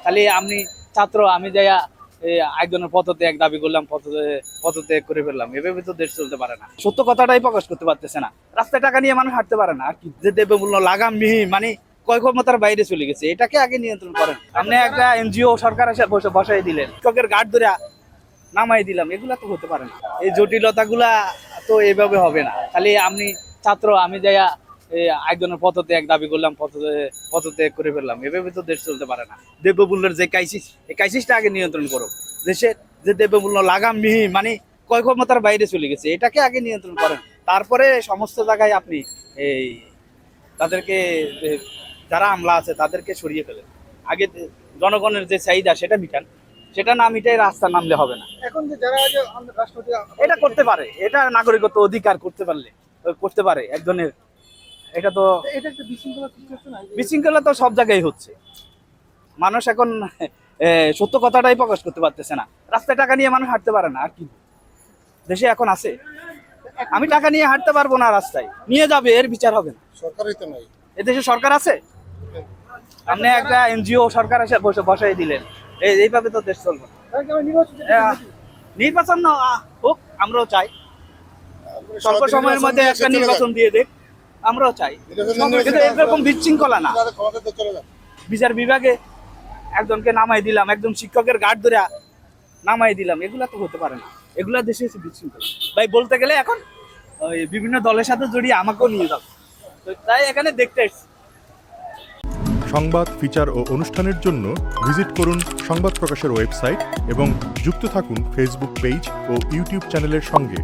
খালি আমি ছাত্র, আমি যাইয়া একজনের পদত্যাগ দাবি করলাম, পদত্যাগ করে ফেললাম, এভাবে তো দেশ চলতে পারে না। সত্য কথাটাই প্রকাশ করতে পারতেছে না, রাস্তায় টাকা নিয়ে মানুষ হাঁটতে পারে না। আর কি যে দ্রব্যমূল্য লাগামবিহীন মানে কয় ক্ষমতার বাইরে চলে গেছে, এটাকে আগে নিয়ন্ত্রণ করেন। আপনি একটা এনজিও সরকার এসে বসাই দিলেন, শিক্ষকের গার্ড ধরে নামাই দিলাম, এগুলা তো হতে পারে না। এই জটিলতাগুলা তো এইভাবে হবে না। খালি আমি ছাত্র, আমি যাইয়া একজনের পদত্যাগ দাবি করলাম, পদত্যাগ করে ফেললাম, এভাবে তো দেশ চলতে পারে না। দ্রব্যমূল্যের যে ক্রাইসিস, এই ক্রাইসিসটা আগে নিয়ন্ত্রণ করো। দেশের যে দ্রব্যমূল্য লাগামবিহীন মানে কয় ক্ষমতার বাইরে চলে গেছে, এটাকে আগে নিয়ন্ত্রণ করেন। তারপরে সমস্ত জায়গায় আপনি এই তাদেরকে যারা আমলা আছে তাদেরকে সরিয়ে ফেলেন। আগে জনগণের যে চাহিদা সেটা মিটান, সেটা না মিটাই রাস্তা নামলে হবে না। এখন যে যারা যে রাষ্ট্রপতি এটা করতে পারে, এটা নাগরিকত্ব অধিকার করতে পারে একজনের। এটা তো এটা একটা বিশৃঙ্খলা সৃষ্টি হচ্ছে না? বিশৃঙ্খলা তো সব জায়গায় হচ্ছে। মানুষ এখন সত্য কথাটাই প্রকাশ করতে পারতেছে না, রাস্তায় টাকা নিয়ে মানুষ হাঁটতে পারে না। আর কি দেশে এখন আছে? আমি টাকা নিয়ে হাঁটতে পারবো না, রাস্তায় নিয়ে যাবে, এর বিচার হবে না। সরকারই তো নাই। এদেশে সরকার আছে? আপনি একটা এনজিও সরকার এসে বসাই দিলেন, এইভাবে তো দেশ চলবে না। নির্বাচন হোক, আমরাও চাই। স্বল্প সময়ের মধ্যে একটা নির্বাচন দিয়ে দেখ, আমরাও চাই। কিন্তু এরকম বিশৃঙ্খলা না। বিচার বিভাগে একজনকে নামাই দিলাম, একজন শিক্ষকের গার্ড ধরে নামাই দিলাম, এগুলা তো হতে পারে না। এগুলা দেশে এসে বিশৃঙ্খলা ভাই বলতে গেলে এখন ওই বিভিন্ন দলের সাথে জড়িয়ে আমাকেও নিয়ে যাবে, তাই এখানে দেখতে এসেছি। সংবাদ, ফিচার ও অনুষ্ঠানের জন্য ভিজিট করুন সংবাদ প্রকাশের ওয়েবসাইট এবং যুক্ত থাকুন ফেসবুক পেজ ও ইউটিউব চ্যানেলের সঙ্গে।